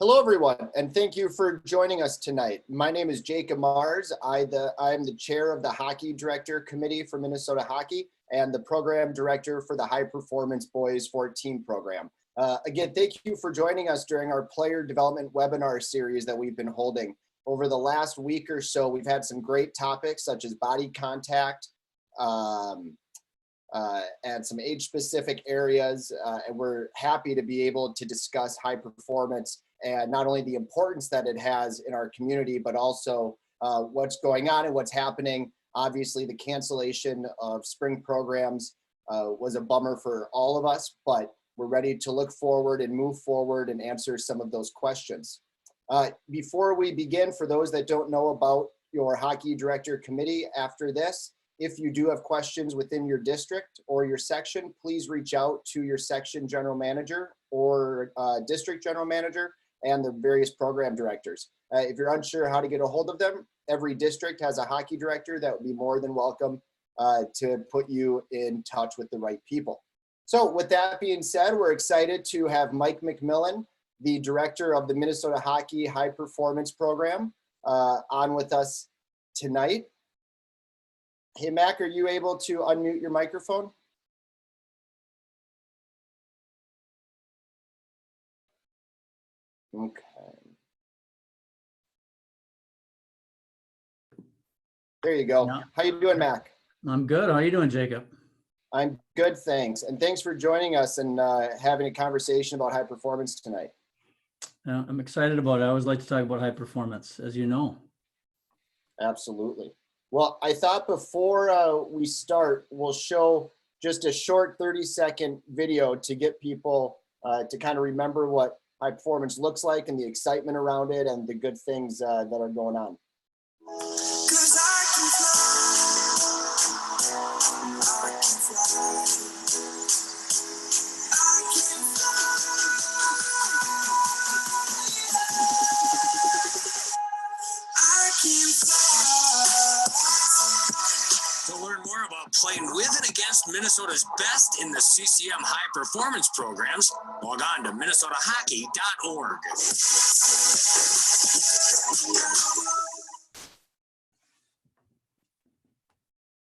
Hello, everyone, and thank you for joining us tonight. My name is Jacob Mars. I am the chair of the Hockey Director Committee for Minnesota Hockey and the program director for the High Performance Boys 14 program. Again, thank you for joining us during our player development webinar series that we've been holding. Over the last week or so, we've had some great topics such as body contact, and some age-specific areas, and we're happy to be able to discuss high performance and not only the importance that it has in our community, but also what's going on and what's happening. Obviously, the cancellation of spring programs was a bummer for all of us, but we're ready to look forward and move forward and answer some of those questions. Before we begin, for those that don't know about your Hockey Director Committee after this, if you do have questions within your district or your section, please reach out to your section general manager or district general manager and the various program directors. If you're unsure how to get a hold of them, every district has a hockey director that would be more than welcome to put you in touch with the right people. So with that being said, we're excited to have Mike McMillan, the director of the Minnesota Hockey High Performance Program, on with us tonight. Hey, Mac, are you able to unmute your microphone? Okay. There you go. Yeah. How you doing, Mac? I'm good. How are you doing, Jacob? I'm good, thanks. And thanks for joining us and having a conversation about high performance tonight. I'm excited about it. I always like to talk about high performance, as you know. Absolutely. Well, I thought before we start, we'll show just a short 30-second video to get people to kind of remember what high performance looks like and the excitement around it and the good things that are going on. Playing with and against Minnesota's best in the CCM high performance programs, log on to minnesotahockey.org.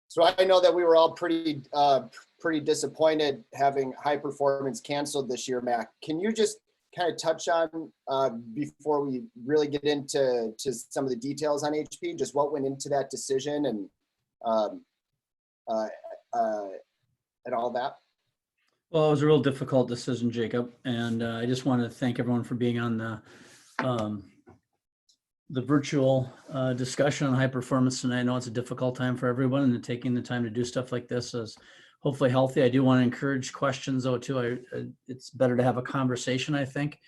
So I know that we were all pretty disappointed having high performance canceled this year, Mac. Can you just kind of touch on before we really get into some of the details on HP, just what went into that decision and all that? Well, it was a real difficult decision, Jacob, and I just want to thank everyone for being on the virtual discussion on high performance tonight. I know it's a difficult time for everyone, and taking the time to do stuff like this is hopefully healthy. I do want to encourage questions, though, too. It's better to have a conversation, I think,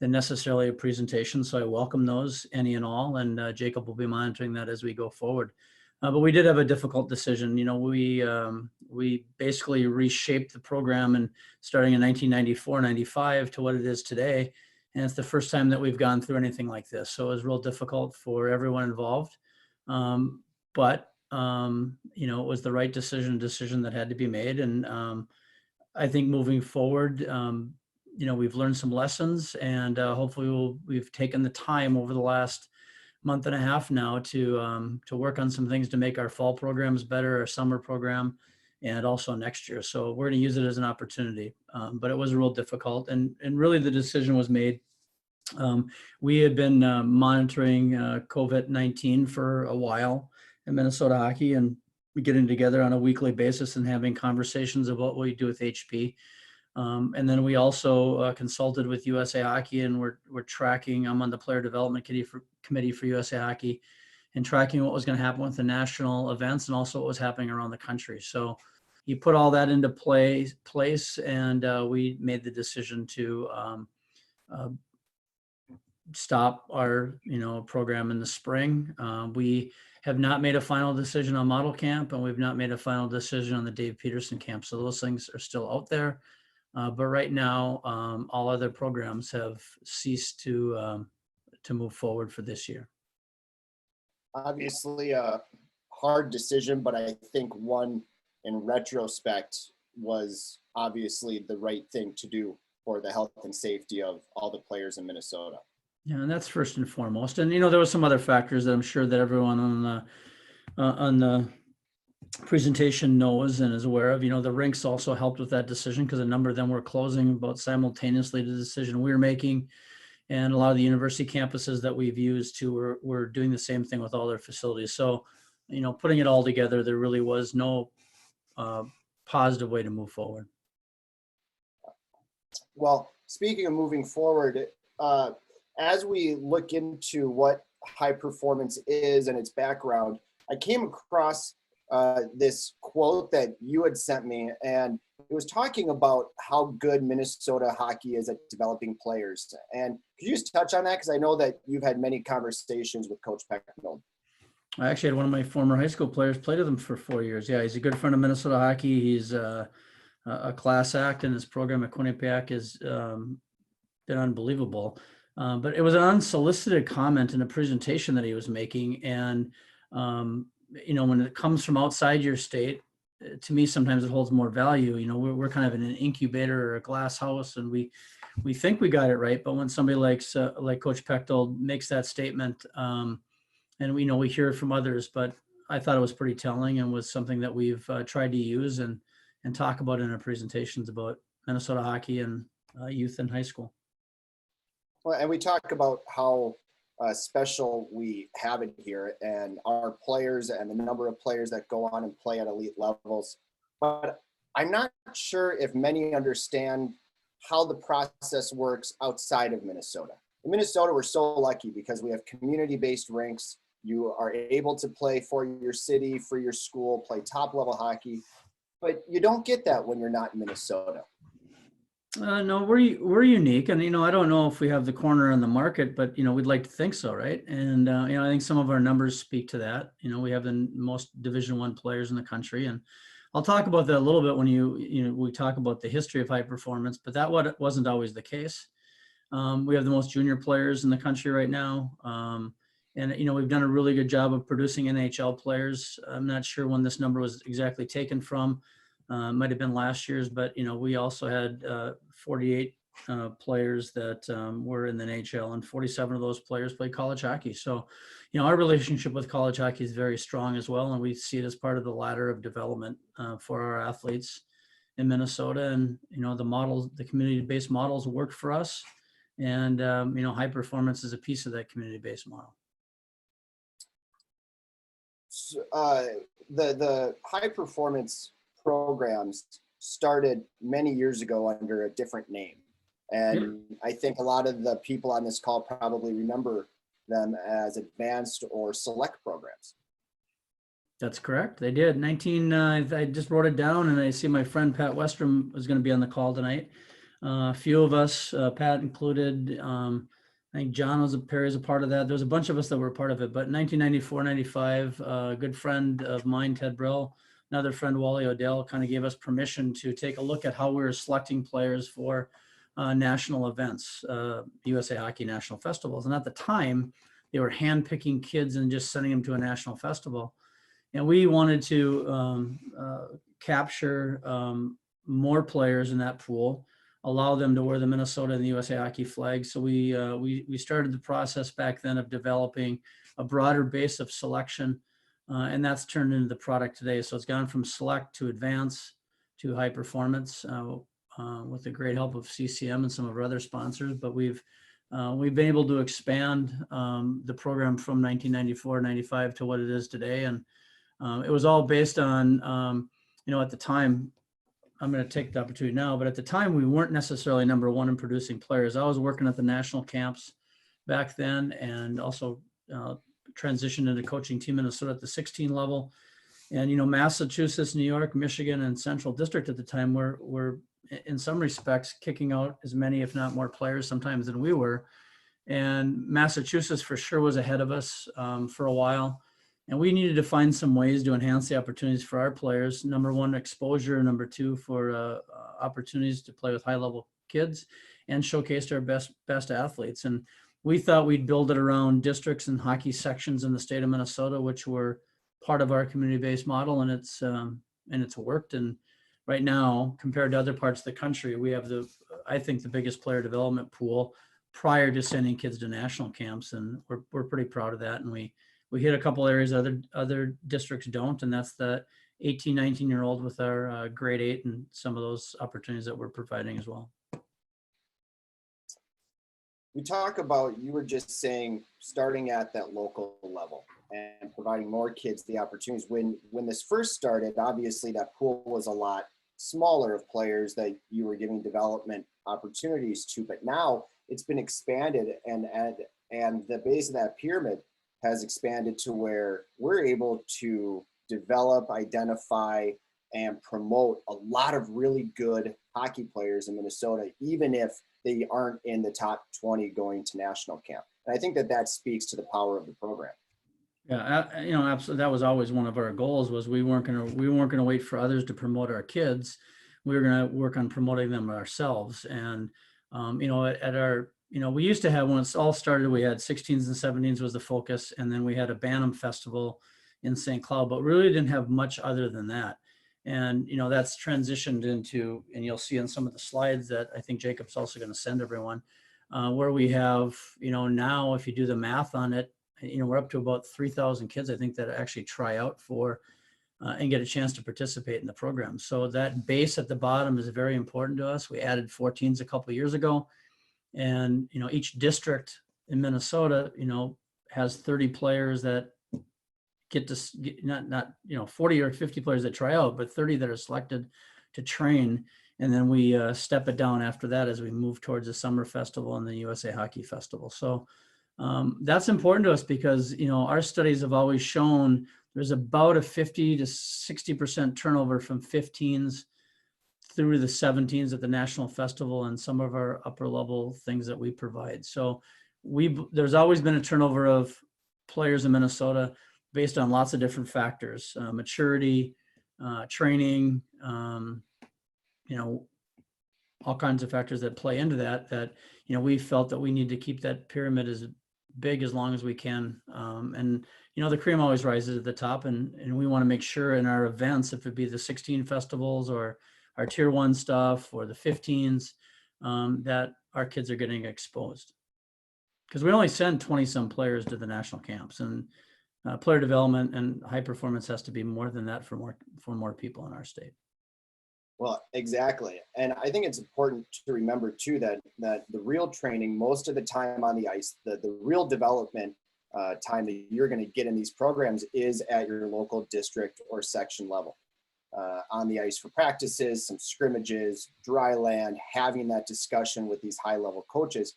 than necessarily a presentation. So I welcome those, any and all, and Jacob will be monitoring that as we go forward. But we did have a difficult decision. You know, we basically reshaped the program and starting in 1994-95 to what it is today. And it's the first time that we've gone through anything like this. So it was real difficult for everyone involved. But you know, it was the right decision that had to be made. And I think moving forward, you know, we've learned some lessons, and hopefully we've taken the time over the last month and a half now to work on some things to make our fall programs better, our summer program, and also next year. So we're going to use it as an opportunity, but it was real difficult. And really the decision was made. We had been monitoring COVID-19 for a while in Minnesota Hockey, and getting together on a weekly basis and having conversations about what we do with HP. And then we also consulted with USA Hockey, and we're tracking. I'm on the player development committee for USA Hockey, and tracking what was going to happen with the national events and also what was happening around the country. So you put all that into place, and we made the decision to stop our program in the spring. We have not made a final decision on model camp, and we've not made a final decision on the Dave Peterson camp. So those things are still out there. But right now, all other programs have ceased to move forward for this year. Obviously a hard decision, but I think one in retrospect was obviously the right thing to do for the health and safety of all the players in Minnesota. Yeah, and that's first and foremost. And there were some other factors that I'm sure that everyone on the presentation knows and is aware of. The rinks also helped with that decision because a number of them were closing about simultaneously to the decision we were making. And a lot of the university campuses that we've used too were doing the same thing with all their facilities. So, putting it all together, there really was no positive way to move forward. Well, speaking of moving forward, as we look into what high performance is and its background, I came across this quote that you had sent me, and it was talking about how good Minnesota hockey is at developing players. And could you just touch on that? Because I know that you've had many conversations with Coach McMillan. I actually had one of my former high school players played with him for 4 years. Yeah, he's a good friend of Minnesota hockey. He's a class act, and his program at Quinnipiac has been unbelievable. But it was an unsolicited comment in a presentation that he was making. And, when it comes from outside your state, to me, sometimes it holds more value. We're kind of in an incubator or a glass house, and we think we got it right. But when somebody like Coach Pechtold makes that statement, and we hear it from others, but I thought it was pretty telling and was something that we've tried to use and talk about in our presentations about Minnesota hockey and youth and high school. Well, and we talk about how special we have it here and our players and the number of players that go on and play at elite levels. But I'm not sure if many understand how the process works outside of Minnesota. In Minnesota, we're so lucky because we have community-based rinks. You are able to play for your city, for your school, play top-level hockey. But you don't get that when you're not in Minnesota. No, we're unique, and I don't know if we have the corner on the market, but we'd like to think so, right? And I think some of our numbers speak to that. We have the most Division I players in the country, and I'll talk about that a little bit when we talk about the history of high performance. But that wasn't always the case. We have the most junior players in the country right now, and we've done a really good job of producing NHL players. I'm not sure when this number was exactly taken from. Might have been last year's, but we also had 48 players that were in the NHL, and 47 of those players played college hockey. So, our relationship with college hockey is very strong as well, and we see it as part of the ladder of development for our athletes in Minnesota. And the community-based models work for us, and high performance is a piece of that community-based model. The high performance programs started many years ago under a different name. And I think a lot of the people on this call probably remember them as advanced or select programs. That's correct. They did. I just wrote it down, and I see my friend Pat Westrom is going to be on the call tonight. A few of us, Pat included, I think John Perry is a part of that. There's a bunch of us that were part of it. But 1994, 95, a good friend of mine, Ted Brill, another friend, Wally Odell, kind of gave us permission to take a look at how we were selecting players for national events, USA Hockey National Festivals. And at the time, they were handpicking kids and just sending them to a national festival. And we wanted to capture more players in that pool, allow them to wear the Minnesota and the USA Hockey flag. So we started the process back then of developing a broader base of selection. And that's turned into the product today. So it's gone from select to advance to high performance with the great help of CCM and some of our other sponsors. But we've been able to expand the program from 1994, 95 to what it is today. And it was all based on, at the time, I'm going to take the opportunity now, but at the time we weren't necessarily number one in producing players. I was working at the national camps back then, and also transitioned into coaching Team Minnesota at the 16 level. And, Massachusetts, New York, Michigan, and Central District at the time were in some respects kicking out as many, if not more players sometimes than we were. And Massachusetts for sure was ahead of us for a while. And we needed to find some ways to enhance the opportunities for our players. Number one, exposure. Number two, for opportunities to play with high-level kids and showcase our best athletes. And we thought we'd build it around districts and hockey sections in the state of Minnesota, which were part of our community-based model, and it's worked. And right now, compared to other parts of the country, we have I think the biggest player development pool prior to sending kids to national camps, and we're pretty proud of that. And we hit a couple areas other districts don't, and that's the 18, 19-year-old with our grade 8 and some of those opportunities that we're providing as well. We talk about, you were just saying, starting at that local level and providing more kids the opportunities. When this first started, obviously that pool was a lot smaller of players that you were giving development opportunities to, but now it's been expanded, and the base of that pyramid has expanded to where we're able to develop, identify, and promote a lot of really good hockey players in Minnesota, even if they aren't in the top 20 going to national camp. And I think that speaks to the power of the program. Yeah, absolutely. That was always one of our goals, was we weren't gonna wait for others to promote our kids. We were gonna work on promoting them ourselves. And at our, we used to have, when it all started, we had 16s and 17s was the focus, and then we had a Bantam festival in St. Cloud, but really didn't have much other than that. And that's transitioned into, and you'll see in some of the slides that I think Jacob's also going to send everyone, where we have, now if you do the math on it, we're up to about 3,000 kids, I think, that actually try out for and get a chance to participate in the program. So that base at the bottom is very important to us. We added 14s a couple of years ago, and each district in Minnesota, has 30 players that get not 40 or 50 players that try out, but 30 that are selected to train. And then we step it down after that as we move towards the summer festival and the USA Hockey Festival. So that's important to us because, our studies have always shown there's about a 50 to 60% turnover from 15s through the 17s at the national festival and some of our upper level things that we provide. So there's always been a turnover of players in Minnesota based on lots of different factors, maturity, training, all kinds of factors that play into that, we felt that we need to keep that pyramid as big as long as we can. And, the cream always rises at the top, and we want to make sure in our events, if it be the 16 festivals or our tier 1 stuff or the 15s, that our kids are getting exposed. Because we only send 20 some players to the national camps, and player development and high performance has to be more than that for more people in our state. Well, exactly. And I think it's important to remember too, that the real training, most of the time on the ice, the real development time that you're going to get in these programs is at your local district or section level. On the ice for practices, some scrimmages, dry land, having that discussion with these high level coaches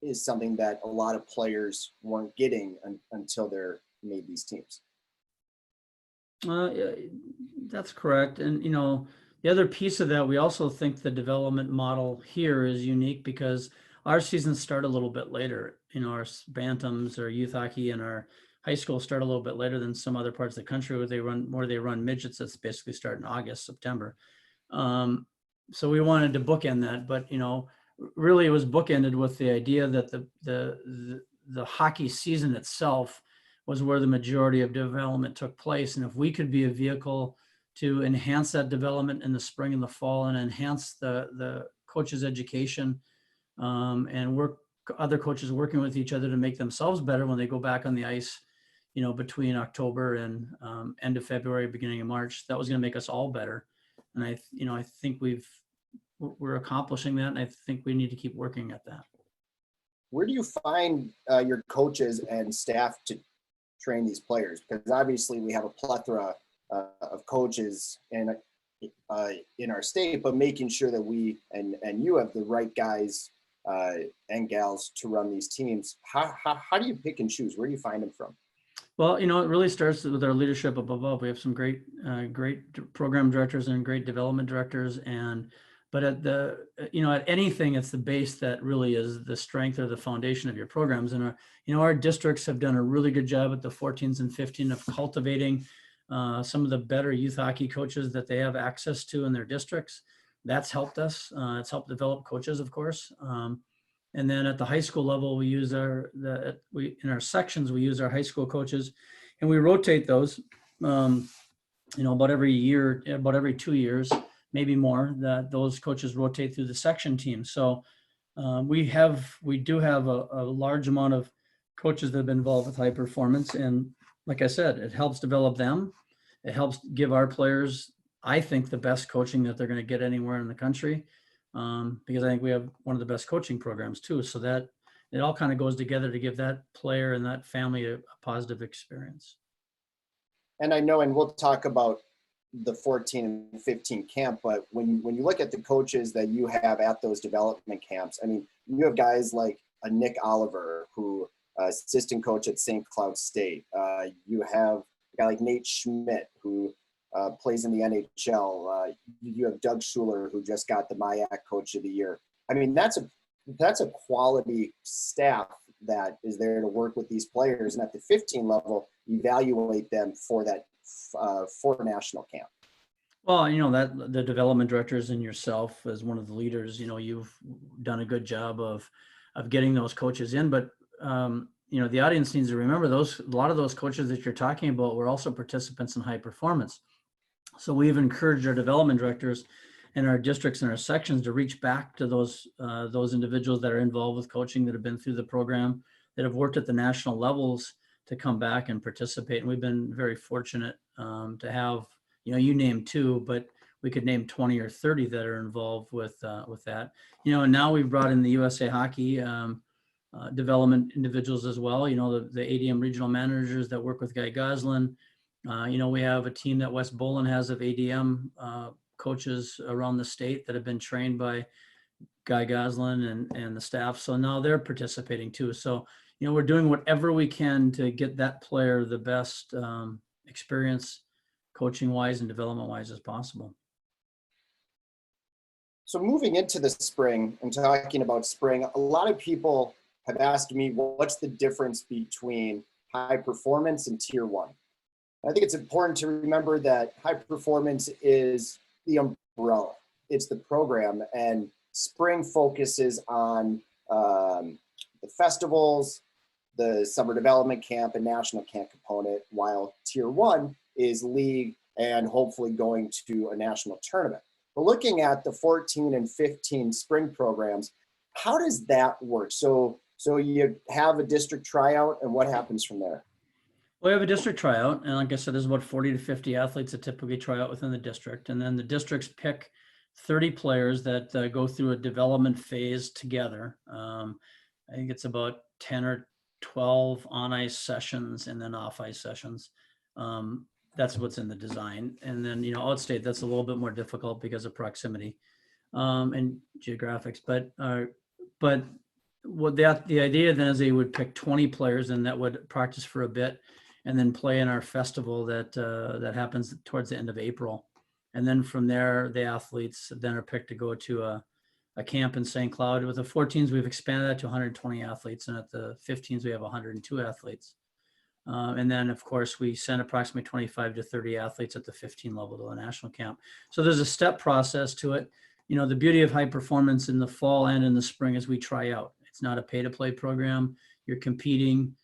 is something that a lot of players weren't getting until they're made these teams. That's correct. And, the other piece of that, we also think the development model here is unique because our seasons start a little bit later. Our bantams or youth hockey and our high school start a little bit later than some other parts of the country where they run midgets that's basically start in August, September. So we wanted to bookend that, but, really it was bookended with the idea that the hockey season itself was where the majority of development took place. And if we could be a vehicle to enhance that development in the spring and the fall and enhance the coaches' education and other coaches working with each other to make themselves better when they go back on the ice, between October and end of February, beginning of March, that was going to make us all better. And I think we're accomplishing that. And I think we need to keep working at that. Where do you find your coaches and staff to train these players? Because obviously we have a plethora of coaches in our state, but making sure that we and you have the right guys and gals to run these teams. How do you pick and choose? Where do you find them from? Well, it really starts with our leadership up above. We have some great program directors and great development directors, but at anything, it's the base that really is the strength or the foundation of your programs. And our districts have done a really good job at the 14s and 15 of cultivating some of the better youth hockey coaches that they have access to in their districts. That's helped us. It's helped develop coaches, of course. And then at the high school level, we use in our sections, we use our high school coaches, and we rotate those, about every year, about every 2 years, maybe more, that those coaches rotate through the section team. So We do have a large amount of coaches that have been involved with high performance. And like I said, it helps develop them. It helps give our players, I think, the best coaching that they're going to get anywhere in the country. Because I think we have one of the best coaching programs too. So that it all kind of goes together to give that player and that family a positive experience. And I know, and we'll talk about the 14 and 15 camp, but when you look at the coaches that you have at those development camps, I mean, you have guys like a Nick Oliver, who assistant coach at St. Cloud State. You have a guy like Nate Schmidt, who plays in the NHL. You have Doug Schuler, who just got the MIAC Coach of the Year. I mean, that's a quality staff that is there to work with these players, and at the 15 level, evaluate them for that for national camp. Well, you know, that the development directors and yourself as one of the leaders, you know, you've done a good job of getting those coaches in, but you know, the audience needs to remember a lot of those coaches that you're talking about were also participants in high performance. So we've encouraged our development directors and our districts and our sections to reach back to those individuals that are involved with coaching, that have been through the program, that have worked at the national levels, to come back and participate. And we've been very fortunate to have, you know, you named 2, but we could name 20 or 30 that are involved with that. You know, and now we've brought in the USA Hockey development individuals as well. You know, the ADM regional managers that work with Guy Goslin. You know, we have a team that West Bolin has of ADM coaches around the state that have been trained by Guy Goslin and the staff. So now they're participating too. So, you know, we're doing whatever we can to get that player the best experience coaching wise and development wise as possible. So moving into the spring and talking about spring, a lot of people have asked me, what's the difference between high performance and tier 1? I think it's important to remember that high performance is the umbrella. It's the program, and spring focuses on the festivals, the summer development camp and national camp component, while tier 1 is league and hopefully going to a national tournament. But looking at the 14 and 15 spring programs, how does that work? So you have a district tryout, and what happens from there? We have a district tryout, and like I said, there's about 40 to 50 athletes that typically try out within the district. And then the districts pick 30 players that go through a development phase together. I think it's about 10 or 12 on-ice sessions and then off-ice sessions. That's what's in the design. And then, you know, outstate, that's a little bit more difficult because of proximity and geographics. But what the idea then is they would pick 20 players and that would practice for a bit and then play in our festival that happens towards the end of April. And then from there, the athletes then are picked to go to a camp in St. Cloud. With the 14s, we've expanded that to 120 athletes. And at the 15s, we have 102 athletes. And then, of course, we send approximately 25 to 30 athletes at the 15 level to a national camp. So there's a step process to it. You know, the beauty of high performance in the fall and in the spring is we try out. It's not a pay-to-play program. You're competing.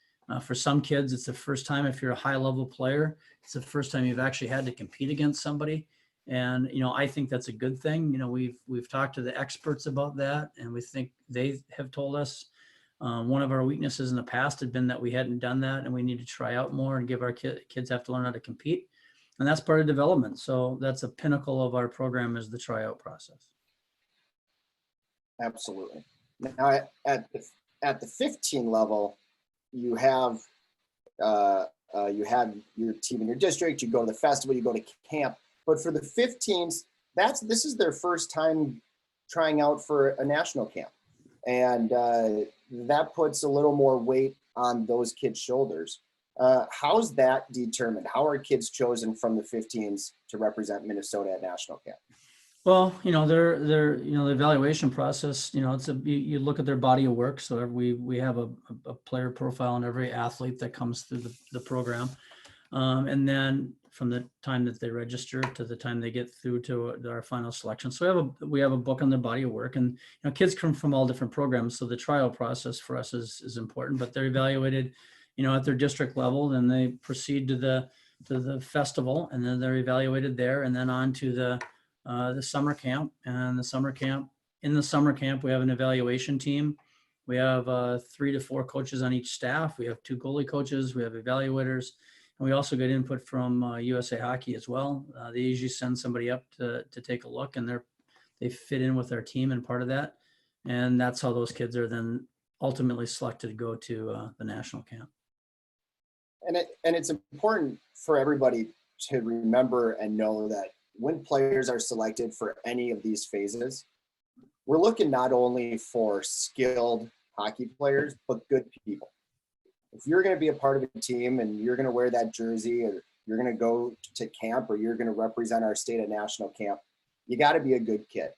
For some kids, it's the first time. If you're a high-level player, it's the first time you've actually had to compete against somebody. And, you know, I think that's a good thing. You know, we've talked to the experts about that, and we think they have told us one of our weaknesses in the past had been that we hadn't done that, and we need to try out more and give our kids have to learn how to compete. And that's part of development. So that's a pinnacle of our program, is the tryout process. Absolutely. Now at the 15 level, you have your team in your district, you go to the festival, you go to camp. But for the 15s, this is their first time trying out for a national camp. And that puts a little more weight on those kids' shoulders. How's that determined? How are kids chosen from the 15s to represent Minnesota at national camp? Well, you know, they're you know, the evaluation process, you know, you look at their body of work. So we have a player profile on every athlete that comes through the program. And then from the time that they register to the time they get through to our final selection. So we have a book on their body of work, and, you know, kids come from all different programs. So the trial process for us is important, but they're evaluated, you know, at their district level, then they proceed to the festival, and then they're evaluated there, and then on to the summer camp. And the summer camp, in the summer camp, we have an evaluation team. We have 3 to 4 coaches on each staff. We have 2 goalie coaches. We have evaluators. And we also get input from USA Hockey as well. They usually send somebody up to take a look, and they fit in with our team and part of that. And that's how those kids are then ultimately selected to go to the national camp. And it's important for everybody to remember and know that when players are selected for any of these phases, we're looking not only for skilled hockey players, but good people. If you're going to be a part of a team and you're going to wear that jersey, or you're going to go to camp, or you're going to represent our state at national camp, you got to be a good kid.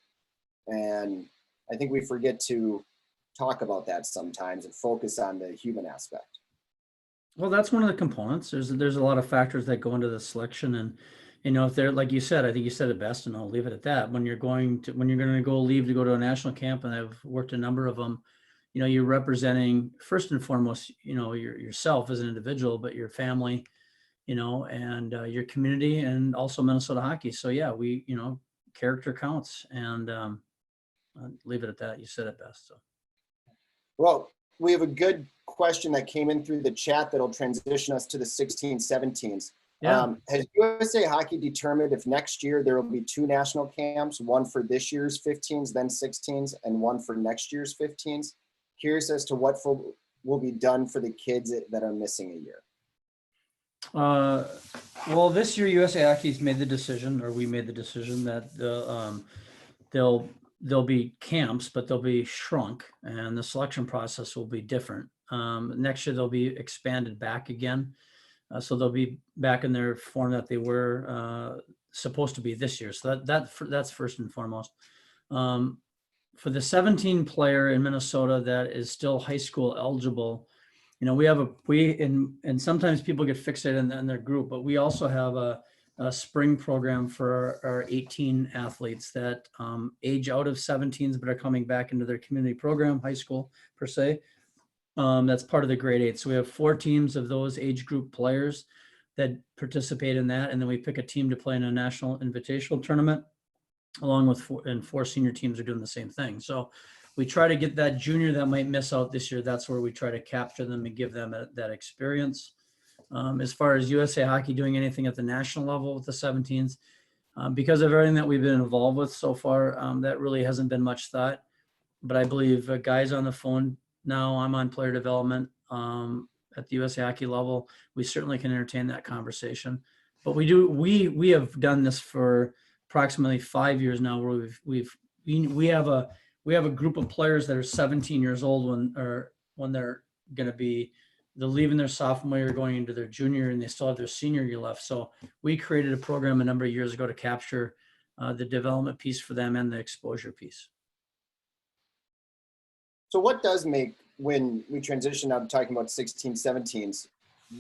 And I think we forget to talk about that sometimes and focus on the human aspect. Well, that's one of the components. There's a lot of factors that go into the selection, and if they're, like you said, I think you said it best, and I'll leave it at that. When you're going to leave to go to a national camp, and I've worked a number of them, you're representing first and foremost, yourself as an individual, but your family, and your community, and also Minnesota hockey. So yeah, character counts, and I'll leave it at that. You said it best. So. Well, we have a good question that came in through the chat that'll transition us to the 16-17s. Yeah. Has USA Hockey determined if next year there will be 2 national camps, one for this year's 15s, then 16s, and one for next year's 15s? Curious as to what will be done for the kids that are missing a year. Well, this year USA Hockey's made the decision, or we made the decision, that there'll be camps, but they'll be shrunk, and the selection process will be different. Next year they'll be expanded back again, so they'll be back in their form that they were supposed to be this year. So that's first and foremost. For the 17 player in Minnesota that is still high school eligible, and sometimes people get fixated in their group, but we also have a spring program for our 18 athletes that age out of 17s but are coming back into their community program, high school per se. That's part of the grade 8. So we have 4 teams of those age group players that participate in that, and then we pick a team to play in a national invitational tournament, along with 4 senior teams are doing the same thing. So we try to get that junior that might miss out this year. That's where we try to capture them and give them that experience. As far as USA Hockey doing anything at the national level with the 17s, because of everything that we've been involved with so far, that really hasn't been much thought. But I believe guys on the phone now, I'm on player development at the USA Hockey level. We certainly can entertain that conversation. But we have done this for approximately 5 years now, where we have a group of players that are 17 years old when they're going to be, they're leaving their sophomore year, going into their junior, and they still have their senior year left. So we created a program a number of years ago to capture the development piece for them and the exposure piece. So what does make, when we transition out to talking about 16-17s,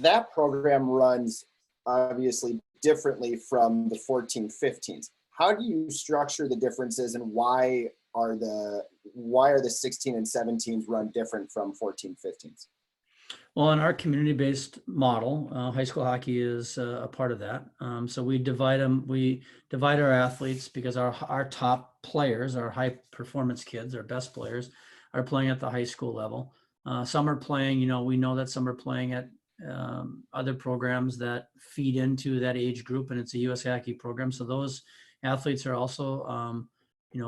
that program runs obviously differently from the 14-15s. How do you structure the differences, and why are the 16 and 17s run different from 14-15s? Well, in our community-based model, high school hockey is a part of that. So we divide our athletes, because our top players, our high performance kids, our best players, are playing at the high school level. Some are playing, we know that some are playing at other programs that feed into that age group, and it's a US Hockey program. So those athletes are also,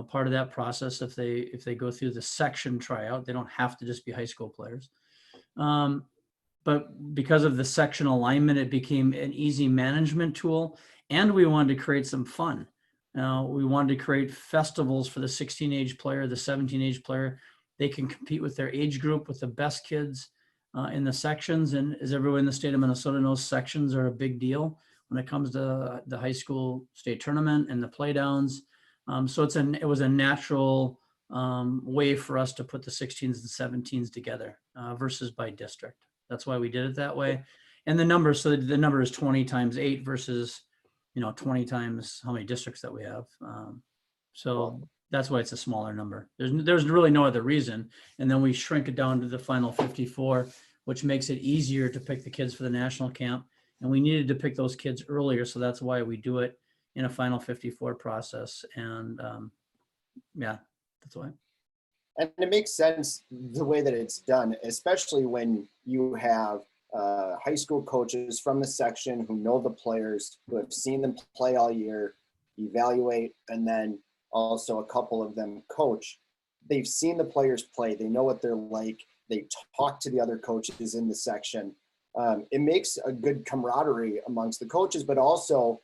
part of that process. If they go through the section tryout, they don't have to just be high school players. But because of the section alignment, it became an easy management tool, and we wanted to create some fun. We wanted to create festivals for the 16 age player, the 17 age player. They can compete with their age group, with the best kids in the sections. And as everyone in the state of Minnesota knows, sections are a big deal when it comes to the high school state tournament and the playdowns. So it was a natural way for us to put the 16s and 17s together versus by district. That's why we did it that way. And the number, so the number is 20 times 8 versus, 20 times how many districts that we have. So that's why it's a smaller number. There's really no other reason. And then we shrink it down to the final 54, which makes it easier to pick the kids for the national camp. And we needed to pick those kids earlier. So that's why we do it in a final 54 process. And yeah, That's why. And it makes sense the way that it's done, especially when you have high school coaches from the section who know the players, who have seen them play all year, evaluate, and then also a couple of them coach. They've seen the players play. They know what they're like. They talk to the other coaches in the section. It makes a good camaraderie amongst the coaches, but also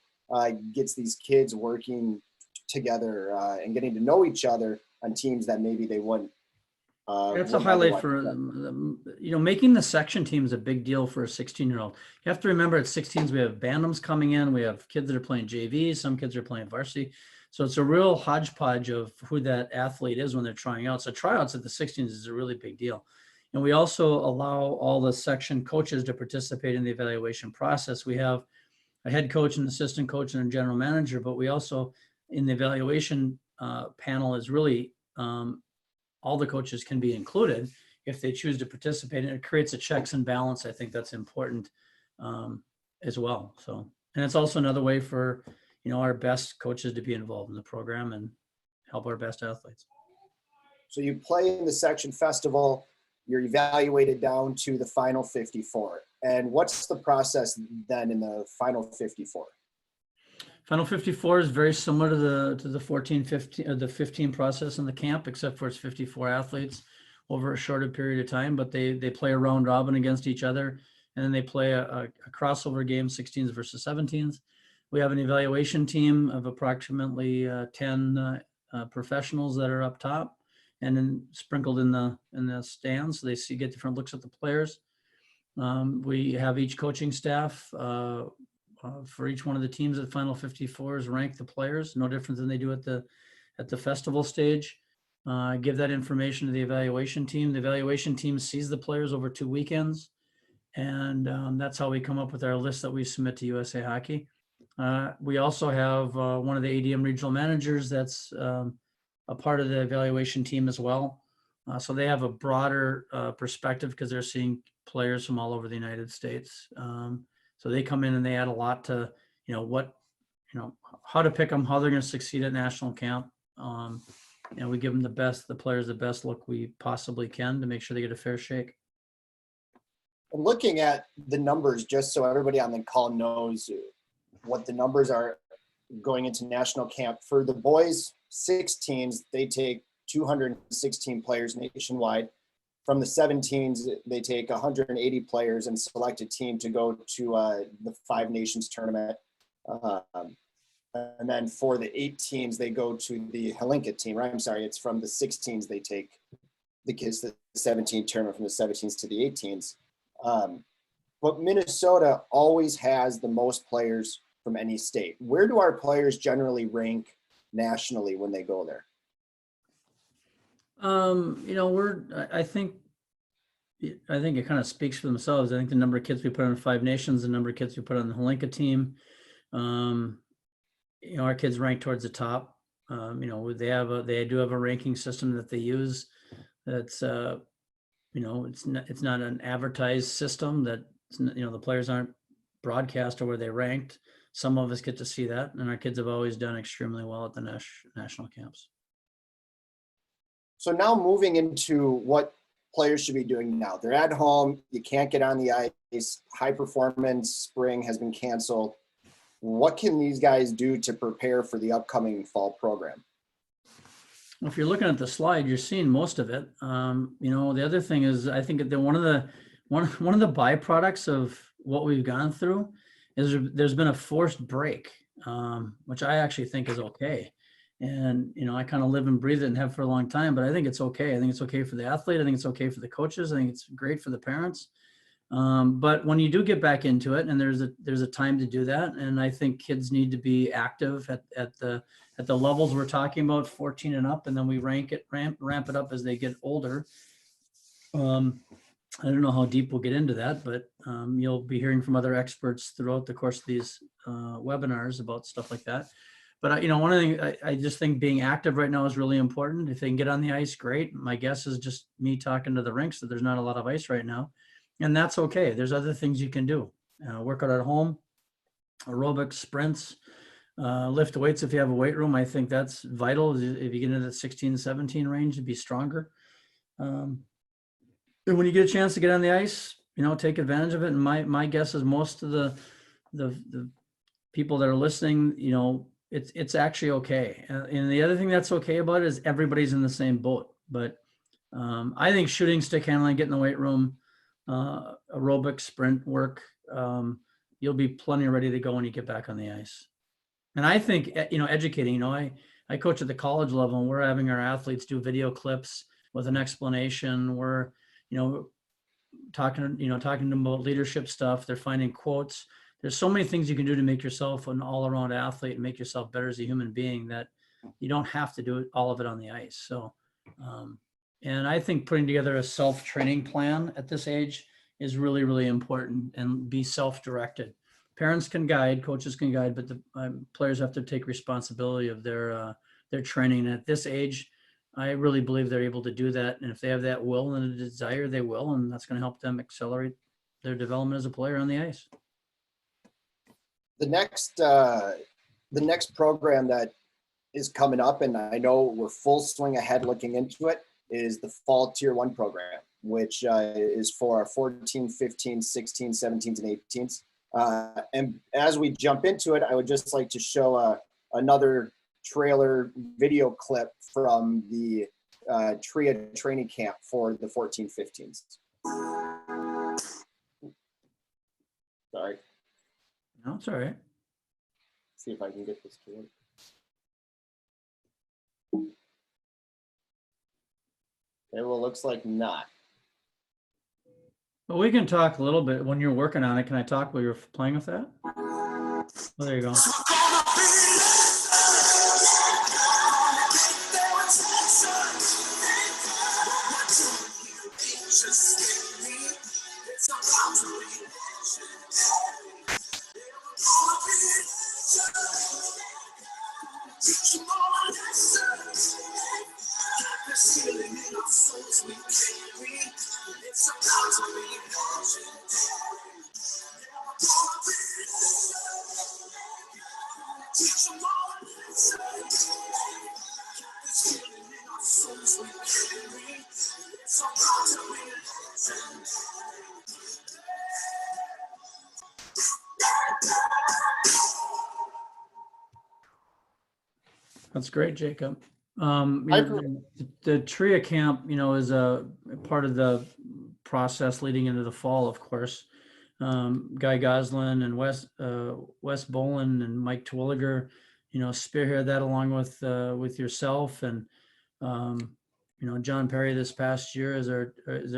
gets these kids working together and getting to know each other on teams that maybe they wouldn't. That's a highlight for, making the section team is a big deal for a 16-year-old. You have to remember at 16s, we have Bandoms coming in. We have kids that are playing JV. Some kids are playing varsity. So it's a real hodgepodge of who that athlete is when they're trying out. So tryouts at the 16s is a really big deal. And we also allow all the section coaches to participate in the evaluation process. We have a head coach, an assistant coach, and a general manager, but we also, in the evaluation panel, is really all the coaches can be included if they choose to participate, and it creates a checks and balance. I think that's important as well. So, and it's also another way for, our best coaches to be involved in the program and help our best athletes. So you play in the section festival, you're evaluated down to the final 54. And what's the process then in the final 54? Final 54 is very similar to the 15 process in the camp, except for it's 54 athletes over a shorter period of time, but they play a round robin against each other, and then they play a crossover game, 16s versus 17s. We have an evaluation team of approximately 10 professionals that are up top, and then sprinkled in the stands, so they get different looks at the players. We have each coaching staff for each one of the teams at Final 54s rank the players, no different than they do at the festival stage. Give that information to the evaluation team. The evaluation team sees the players over 2 weekends, and that's how we come up with our list that we submit to USA Hockey. We also have one of the ADM regional managers that's a part of the evaluation team as well. So they have a broader perspective because they're seeing players from all over the United States. So they come in and they add a lot to, how to pick them, how they're going to succeed at national camp. And we give them the players the best look we possibly can to make sure they get a fair shake. Looking at the numbers, just so everybody on the call knows what the numbers are going into national camp. For the boys 16s, they take 216 players nationwide. From the 17s, they take 180 players and select a team to go to the Five Nations tournament. And then for the 18s, they go to the Helinka team. Right? I'm sorry, it's from the 16s they take the kids to the 17 tournament, from the 17s to the 18s. But Minnesota always has the most players from any state. Where do our players generally rank nationally when they go there? I think it kind of speaks for themselves. I think the number of kids we put on Five Nations, the number of kids we put on the Helinka team, our kids rank towards the top. They do have a ranking system that they use. That's it's not an advertised system that the players aren't broadcast or where they ranked. Some of us get to see that, and our kids have always done extremely well at the national camps. So now moving into what players should be doing now. They're at home. You can't get on the ice. High performance spring has been canceled. What can these guys do to prepare for the upcoming fall program? Well, if you're looking at the slide, you're seeing most of it. The other thing is, I think that one of the byproducts of what we've gone through is there's been a forced break, which I actually think is okay. And, I kind of live and breathe it and have for a long time, but I think it's okay. I think it's okay for the athlete. I think it's okay for the coaches. I think it's great for the parents. But when you do get back into it, and there's a time to do that. And I think kids need to be active at the levels we're talking about, 14 and up, and then we ramp it up as they get older. I don't know how deep we'll get into that, but you'll be hearing from other experts throughout the course of these webinars about stuff like that. But one of the things, I just think being active right now is really important. If they can get on the ice, great. My guess is just me talking to the rinks that there's not a lot of ice right now, and that's okay. There's other things you can do. Work out at home, aerobics, sprints, Lift weights if you have a weight room. I think that's vital. If you get into the 16, 17 range, to be stronger. And when you get a chance to get on the ice, take advantage of it. And my guess is most of the people that are listening, it's actually okay. And the other thing that's okay about it is everybody's in the same boat. But I think shooting, stick handling, get in the weight room, aerobic, sprint work, you'll be plenty ready to go when you get back on the ice. And I think, educating, I coach at the college level, and we're having our athletes do video clips with an explanation. We're, talking to them about leadership stuff. They're finding quotes. There's so many things you can do to make yourself an all-around athlete and make yourself better as a human being that you don't have to do all of it on the ice. So, and I think putting together a self-training plan at this age is really, really important, and be self-directed. Parents can guide, coaches can guide, but the players have to take responsibility of their training. At this age, I really believe they're able to do that. And if they have that will and a desire, they will, and that's going to help them accelerate their development as a player on the ice. The next program that is coming up, and I know we're full swing ahead looking into it, is the Fall Tier 1 program, which is for our 14, 15, 16, 17s, and 18s. And as we jump into it, I would just like to show another trailer video clip from the TRIA training camp for the 14, 15s. Sorry. No, it's all right. See if I can get this to work. Okay, well, looks like not. But we can talk a little bit when you're working on it. Can I talk while you're playing with that? Oh, there you go. That's great, Jacob. The TRIA camp, is a part of the process leading into the fall, of course. Guy Goslin and Wes Bolin and Mike Terwilliger, spearhead that along with yourself, and John Perry this past year is our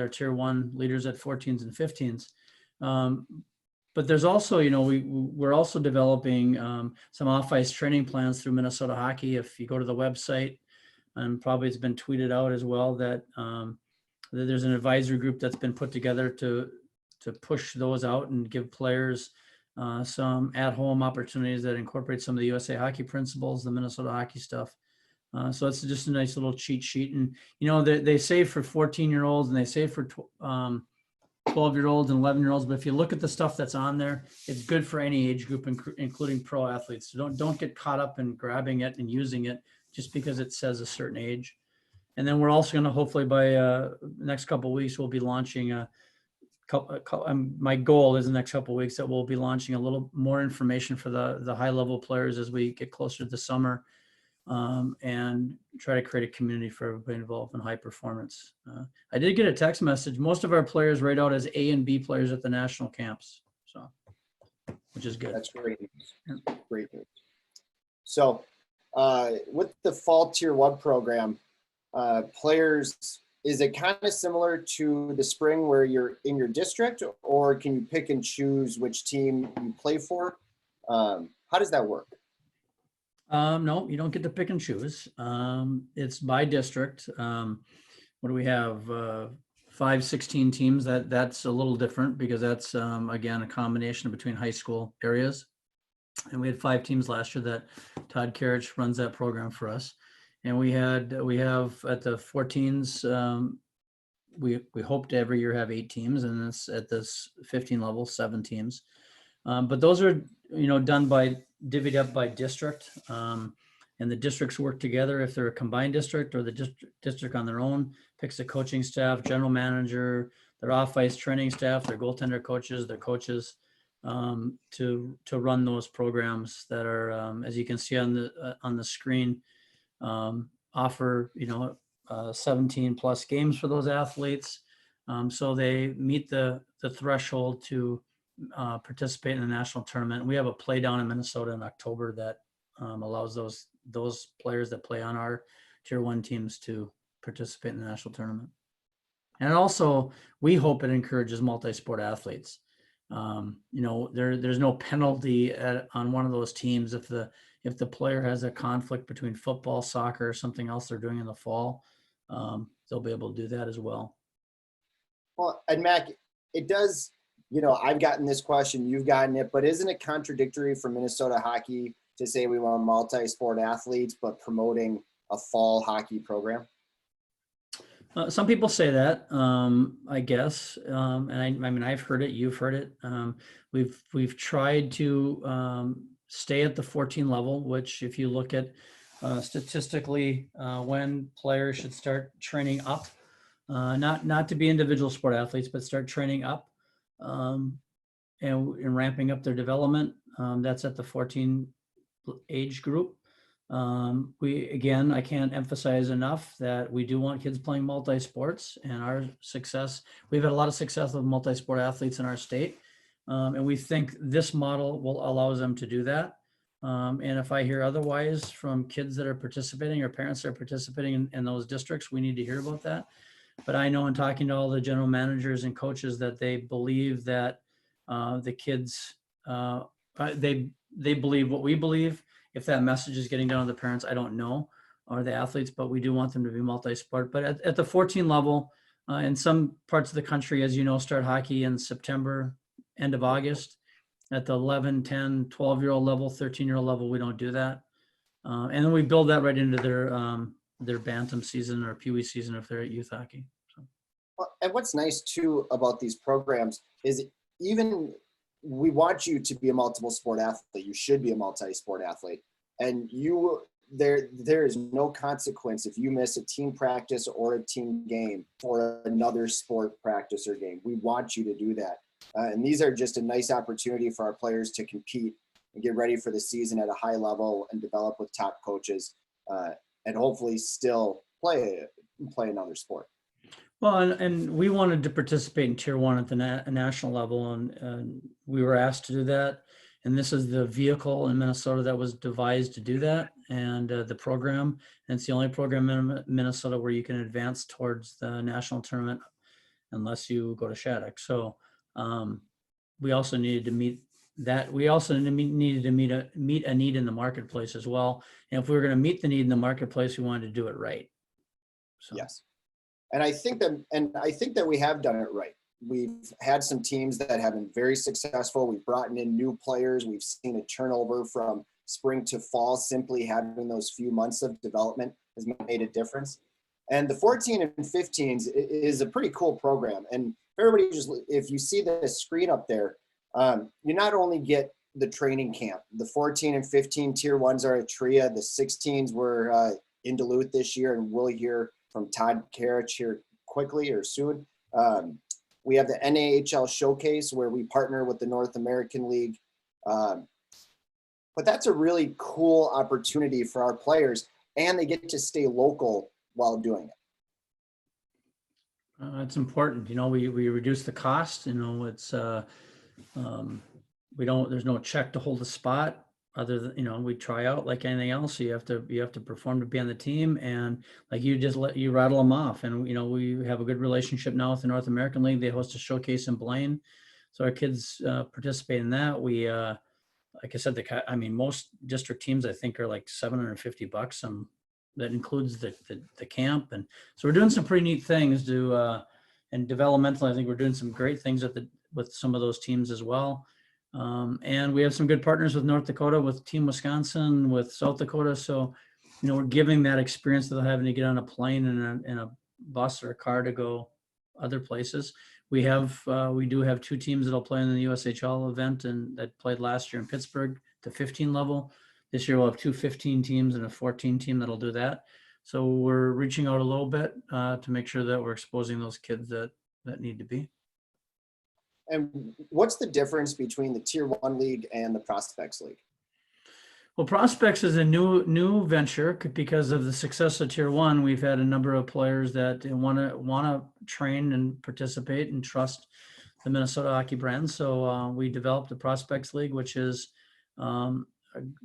Tier 1 leaders at 14s and 15s. But there's also, we're also developing some off-ice training plans through Minnesota Hockey. If you go to the website, and probably it's been tweeted out as well, that there's an advisory group that's been put together to push those out and give players some at-home opportunities that incorporate some of the USA Hockey principles, the Minnesota Hockey stuff. So it's just a nice little cheat sheet. And, they say for 14-year-olds and they say for 12-year-olds and 11-year-olds, but if you look at the stuff that's on there, it's good for any age group, including pro athletes. So don't get caught up in grabbing it and using it just because it says a certain age. And then we're also going to, hopefully by the next couple of weeks, we'll be launching my goal is the next couple of weeks that we'll be launching a little more information for the high level players as we get closer to the summer, and try to create a community for everybody involved in high performance. I did get a text message. Most of our players rate out as A and B players at the national camps, so which is good. That's great news. Great news. So with the Fall Tier 1 program, players, is it kind of similar to the spring where you're in your district, or can you pick and choose which team you play for? How does that work? No, you don't get to pick and choose. It's by district. What do we have? 5, 16 teams. That's a little different because that's, again, a combination between high school areas. And we had 5 teams last year that Todd Carriage runs that program for us. And we have at the 14s, we hope to every year have 8 teams, and it's at this 15 level, 7 teams. But those are done by divvied up by district. And the districts work together. If they're a combined district, or the district on their own picks the coaching staff, general manager, their off-ice training staff, their goaltender coaches, their coaches, to run those programs that are, as you can see on the screen, offer 17 plus games for those athletes, so they meet the threshold to participate in the national tournament. We have a play down in Minnesota in October that allows those players that play on our tier 1 teams to participate in the national tournament. And also, we hope it encourages multi-sport athletes. There's no penalty on one of those teams if the player has a conflict between football, soccer, or something else they're doing in the fall. They'll be able to do that as well. Well, and Mac, it does, I've gotten this question, you've gotten it, but isn't it contradictory for Minnesota hockey to say we want multi-sport athletes, but promoting a fall hockey program? Some people say that, I guess, and I mean, I've heard it, you've heard it. We've tried to stay at the 14 level, which if you look at statistically when players should start training up, not to be individual sport athletes, but start training up and ramping up their development. That's at the 14 age group. I can't emphasize enough that we do want kids playing multi-sports, and we've had a lot of success with multi-sport athletes in our state. And we think this model will allow them to do that. And if I hear otherwise from kids that are participating or parents that are participating in those districts, we need to hear about that. But I know in talking to all the general managers and coaches that they believe that the kids, they believe what we believe. If that message is getting down to the parents, I don't know, or the athletes, but we do want them to be multi-sport. But at the 14 level, in some parts of the country, as you know, start hockey in September, end of August. At the 11, 10, 12-year-old level, 13-year-old level, we don't do that. And then we build that right into their bantam season or Pee Wee season if they're at youth hockey. So. Well, and what's nice too about these programs is even we want you to be a multiple sport athlete. You should be a multi-sport athlete, and there is no consequence if you miss a team practice or a team game for another sport practice or game. We want you to do that, and these are just a nice opportunity for our players to compete and get ready for the season at a high level and develop with top coaches, and hopefully still play another sport. Well, and we wanted to participate in Tier 1 at the national level, and we were asked to do that. And this is the vehicle in Minnesota that was devised to do that, and the program. And it's the only program in Minnesota where you can advance towards the national tournament unless you go to Shattuck. So we also needed to meet that. We also needed to meet a need in the marketplace as well. And if we were going to meet the need in the marketplace, we wanted to do it right. So. Yes. And I think that we have done it right. We've had some teams that have been very successful. We've brought in new players. We've seen a turnover from spring to fall. Simply having those few months of development has made a difference. And the 14 and 15s is a pretty cool program. And everybody if you see the screen up there, you not only get the training camp. The 14 and 15 tier 1s are at TRIA. The 16s were in Duluth this year, and we'll hear from Todd Carriage here quickly or soon. We have the NAHL Showcase where we partner with the North American League. But that's a really cool opportunity for our players, and they get to stay local while doing it. It's important. We reduce the cost. It's there's no check to hold a spot. Other than, we try out like anything else. So you have to perform to be on the team, and like you rattle them off. And we have a good relationship now with the North American League. They host a showcase in Blaine, so our kids participate in that. We, like I said, most district teams I think are like $750. That includes the camp, and so we're doing some pretty neat things to and developmental. I think we're doing some great things with some of those teams as well. And we have some good partners with North Dakota, with Team Wisconsin, with South Dakota. So, we're giving that experience without having to get on a plane and a bus or a car to go other places. We do have 2 teams that'll play in the USHL event and that played last year in Pittsburgh, the 15 level. This year we'll have 2 15 teams and a 14 team that'll do that. So we're reaching out a little bit to make sure that we're exposing those kids that need to be. And what's the difference between the Tier 1 league and the Prospects League? Well, Prospects is a new venture because of the success of Tier 1. We've had a number of players that want to train and participate and trust the Minnesota hockey brand. So we developed the Prospects League, which is a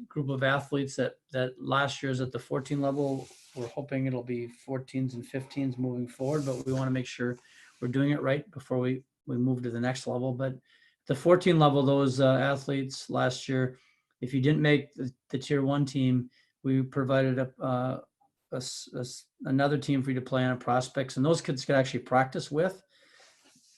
group of athletes that last year is at the 14 level. We're hoping it'll be 14s and 15s moving forward, but we want to make sure we're doing it right before we move to the next level. But the 14 level, those athletes last year, if you didn't make the Tier 1 team, we provided another team for you to play on Prospects, and those kids could actually practice with.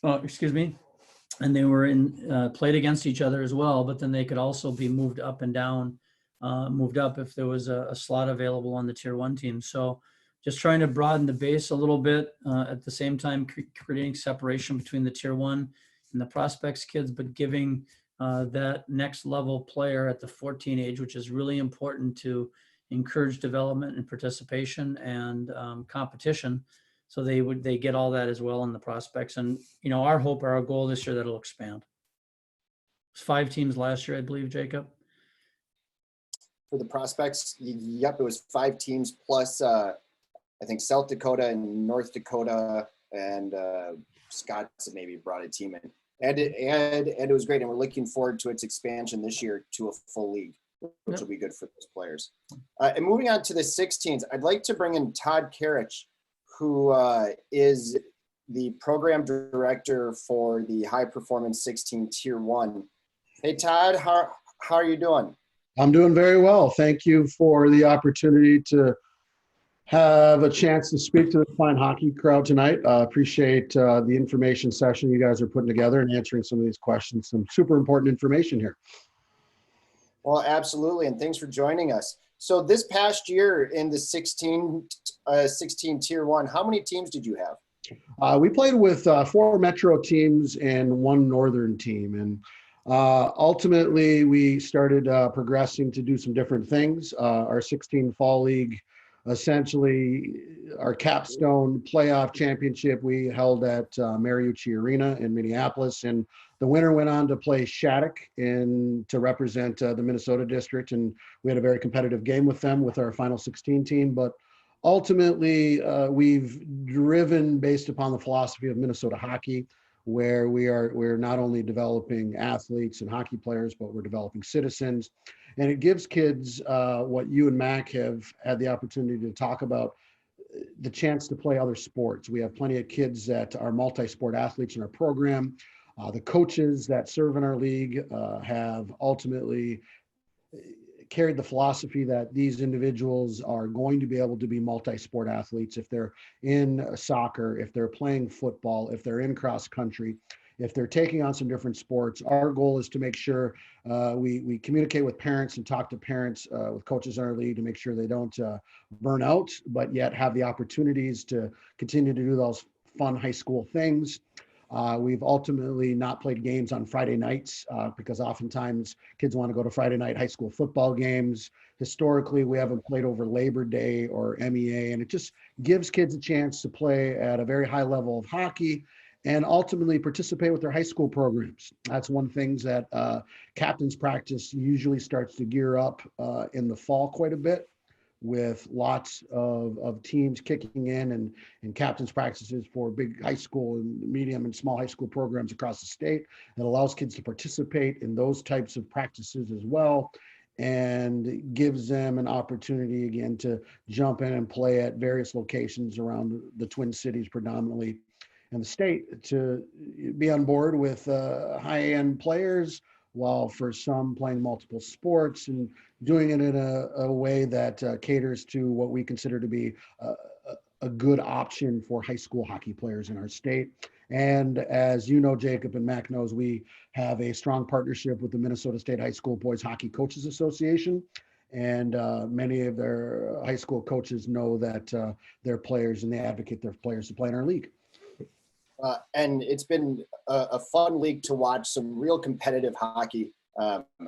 And they were played against each other as well, but then they could also be moved up and down, moved up if there was a slot available on the Tier 1 team. So just trying to broaden the base a little bit, at the same time creating separation between the Tier 1 and the Prospects kids, but giving that next level player at the 14 age, which is really important to encourage development and participation and competition. So they get all that as well in the Prospects. And, our hope, our goal this year, that it'll expand. It was 5 teams last year, I believe, Jacob. For the Prospects, yep, it was 5 teams plus I think South Dakota and North Dakota and Wisconsin maybe brought a team in. And it was great, and we're looking forward to its expansion this year to a full league, which will be good for those players. And moving on to the 16s, I'd like to bring in Todd Carriage, who is the program director for the High Performance 16 Tier 1. Hey, Todd, how are you doing? I'm doing very well. Thank you for the opportunity to have a chance to speak to the fine hockey crowd tonight. Appreciate the information session you guys are putting together and answering some of these questions. Some super important information here. Well, absolutely, and thanks for joining us. So this past year in the 16 Tier 1, how many teams did you have? We played with 4 Metro teams and 1 Northern team, and ultimately we started progressing to do some different things. Our 16 Fall League, essentially our capstone playoff championship, we held at Mariucci Arena in Minneapolis, and the winner went on to play Shattuck to represent the Minnesota district, and we had a very competitive game with them with our final 16 team. But ultimately, we've driven based upon the philosophy of Minnesota hockey, where we're not only developing athletes and hockey players, but we're developing citizens. And it gives kids what you and Mac have had the opportunity to talk about, the chance to play other sports. We have plenty of kids that are multi-sport athletes in our program. The coaches that serve in our league have ultimately carried the philosophy that these individuals are going to be able to be multi-sport athletes if they're in soccer, if they're playing football, if they're in cross country, if they're taking on some different sports. Our goal is to make sure we communicate with parents and talk to parents with coaches in our league to make sure they don't burn out, but yet have the opportunities to continue to do those fun high school things. We've ultimately not played games on Friday nights because oftentimes kids want to go to Friday night high school football games. Historically, we haven't played over Labor Day or MEA, and it just gives kids a chance to play at a very high level of hockey and ultimately participate with their high school programs. That's one thing that captain's practice usually starts to gear up in the fall quite a bit, with lots of teams kicking in and captain's practices for big high school and medium and small high school programs across the state. It allows kids to participate in those types of practices as well, and gives them an opportunity again to jump in and play at various locations around the Twin Cities predominantly and the state, to be on board with high-end players, while for some playing multiple sports and doing it in a way that caters to what we consider to be a good option for high school hockey players in our state. And as you know, Jacob, and Mac knows, we have a strong partnership with the Minnesota State High School Boys Hockey Coaches Association. And many of their high school coaches know that their players, and they advocate their players to play in our league. And it's been a fun league to watch, some real competitive hockey.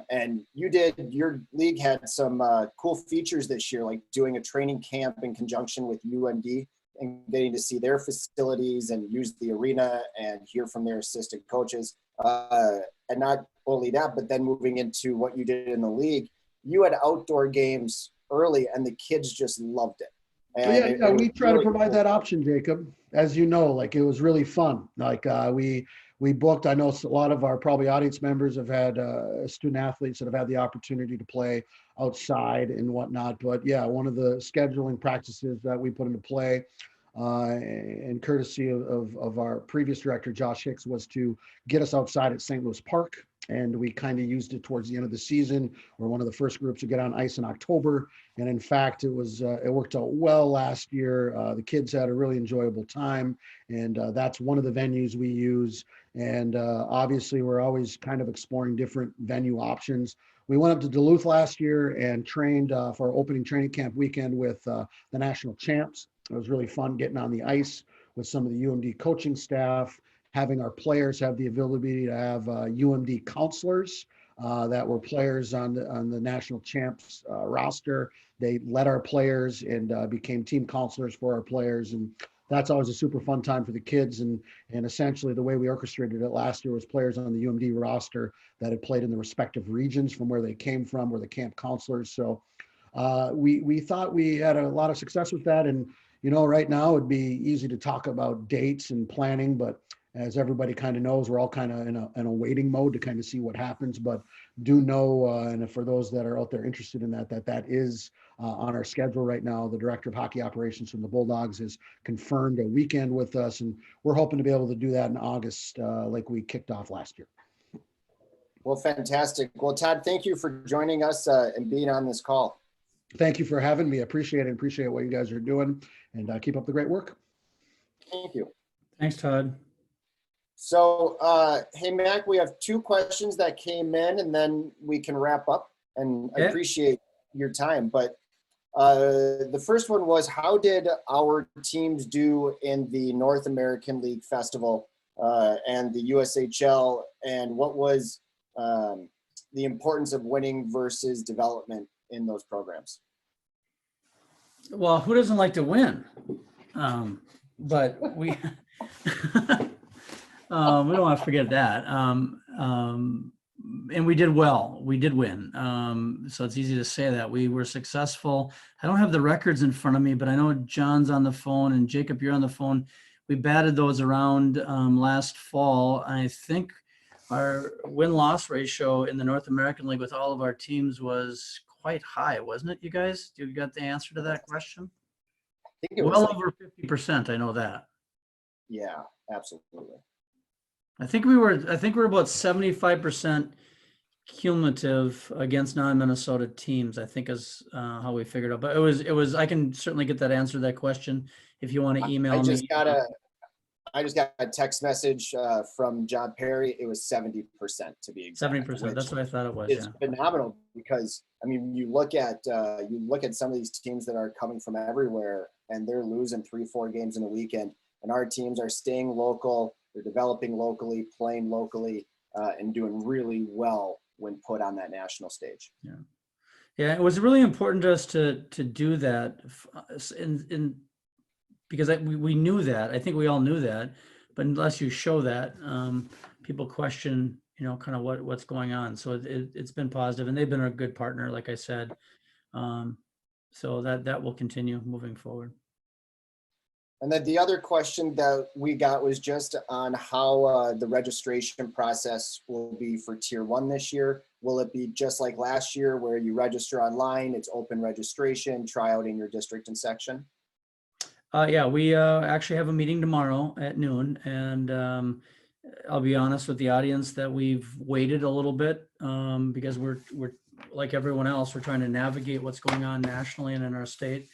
And your league had some cool features this year, like doing a training camp in conjunction with UMD and getting to see their facilities and use the arena and hear from their assistant coaches. And not only that, but then moving into what you did in the league, you had outdoor games early and the kids just loved it. And Yeah, we try to really provide cool. that option, Jacob. As you know, like it was really fun. Like we booked. I know a lot of our probably audience members have had student athletes that have had the opportunity to play outside and whatnot. But yeah, one of the scheduling practices that we put into play, and courtesy of our previous director Josh Hicks, was to get us outside at St. Louis Park. And we kind of used it towards the end of the season. We're one of the first groups to get on ice in October. And in fact, it worked out well last year. The kids had a really enjoyable time. And that's one of the venues we use. And obviously, we're always kind of exploring different venue options. We went up to Duluth last year and trained for our opening training camp weekend with the national champs. It was really fun getting on the ice with some of the UMD coaching staff, having our players have the ability to have UMD counselors that were players on the national champs roster. They led our players and became team counselors for our players. And that's always a super fun time for the kids. And essentially the way we orchestrated it last year was players on the UMD roster that had played in the respective regions from where they came from, were the camp counselors. So we thought we had a lot of success with that. And, you know, right now it'd be easy to talk about dates and planning, but as everybody kind of knows, we're all kind of in a waiting mode to kind of see what happens, but do know, and for those that are out there interested in that is on our schedule right now. The director of hockey operations from the Bulldogs has confirmed a weekend with us, and we're hoping to be able to do that in August, like we kicked off last year. Well, fantastic. Well, Todd, thank you for joining us and being on this call. Thank you for having me. Appreciate it. Appreciate what you guys are doing, and keep up the great work. Thank you. Thanks, Todd. So, hey, Mac, we have 2 questions that came in and then we can wrap up, and I appreciate your time. But the first one was, how did our teams do in the North American League Festival and the USHL, and what was the importance of winning versus development in those programs? Well, who doesn't like to win? But we we don't want to forget that. And we did well. We did win. So it's easy to say that. We were successful. I don't have the records in front of me, but I know John's on the phone and Jacob, you're on the phone. We batted those around last fall. I think our win-loss ratio in the North American League with all of our teams was quite high, wasn't it, you guys? You got the answer to that question? I think it was well over 50%. I know that. Yeah, absolutely. I think we're about 75% cumulative against non-Minnesota teams, I think is how we figured out. But it was, I can certainly get that answer to that question if you want to email me. I just got a text message from Todd Perry. It was 70% to be exact. 70%. That's what I thought it was. It's phenomenal because, I mean, you look at some of these teams that are coming from everywhere and they're losing 3-4 games in a weekend, and our teams are staying local. They're developing locally, playing locally, and doing really well when put on that national stage. Yeah, it was really important to us to do that, because we knew that. I think we all knew that, but unless you show that, people question, kind of what's going on. So it's been positive, and they've been a good partner, like I said. So that will continue moving forward. And then the other question that we got was just on how the registration process will be for Tier 1 this year. Will it be just like last year where you register online, it's open registration, try out in your district and section? Yeah, we actually have a meeting tomorrow at noon, and I'll be honest with the audience that we've waited a little bit because we're like everyone else, we're trying to navigate what's going on nationally and in our state.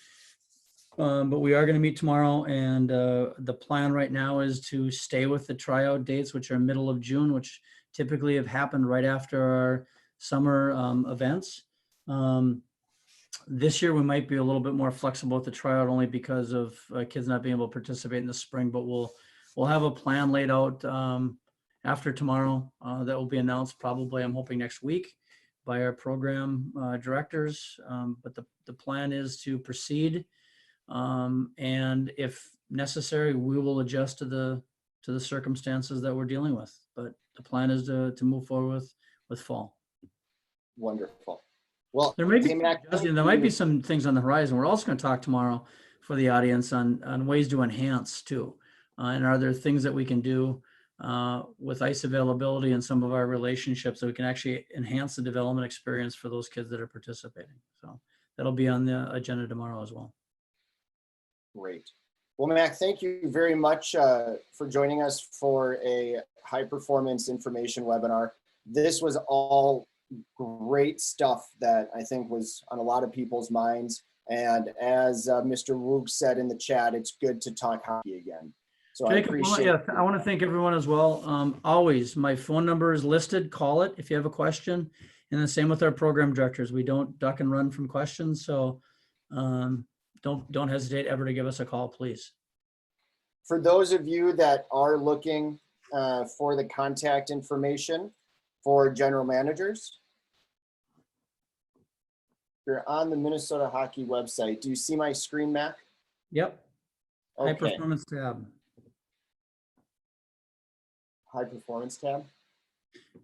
But we are going to meet tomorrow, and the plan right now is to stay with the tryout dates, which are middle of June, which typically have happened right after our summer events. This year we might be a little bit more flexible with the tryout, only because of kids not being able to participate in the spring, but we'll we'll have a plan laid out after tomorrow that will be announced probably, I'm hoping, next week by our program directors. But the plan is to proceed. And if necessary, we will adjust to the circumstances that we're dealing with. But the plan is to move forward with fall. Wonderful. Well, There might be, hey, Mac, there might be some things on the horizon. We're also going to talk tomorrow for the audience on ways to enhance too. And are there things that we can do with ice availability and some of our relationships that we can actually enhance the development experience for those kids that are participating? So that'll be on the agenda tomorrow as well. Great. Well, Mac, thank you very much for joining us for a high performance information webinar. This was all great stuff that I think was on a lot of people's minds. And as Mr. Woog said in the chat, it's good to talk hockey again. So Jacob, I appreciate I want to thank everyone as well. Always, my phone number is listed. Call it if you have a question. And the same with our program directors. We don't duck and run from questions. So don't hesitate ever to give us a call, please. For those of you that are looking for the contact information for general managers, you're on the Minnesota Hockey website. Do you see my screen, Mac? Yep. High Okay. performance tab. High performance tab.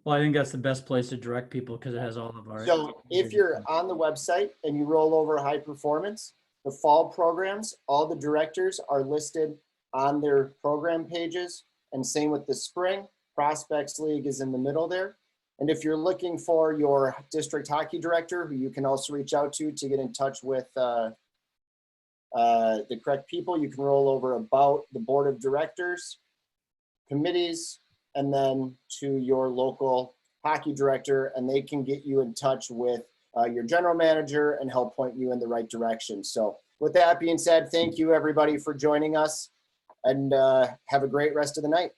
Well, I think that's the best place to direct people because it has all of our. So if you're on the website and you roll over high performance, the fall programs, all the directors are listed on their program pages, and same with the spring. Prospects League is in the middle there. And if you're looking for your district hockey director, who you can also reach out to get in touch with the correct people, you can roll over about the board of directors, committees, and then to your local hockey director, and they can get you in touch with your general manager and help point you in the right direction. So with that being said, thank you everybody for joining us, and have a great rest of the night.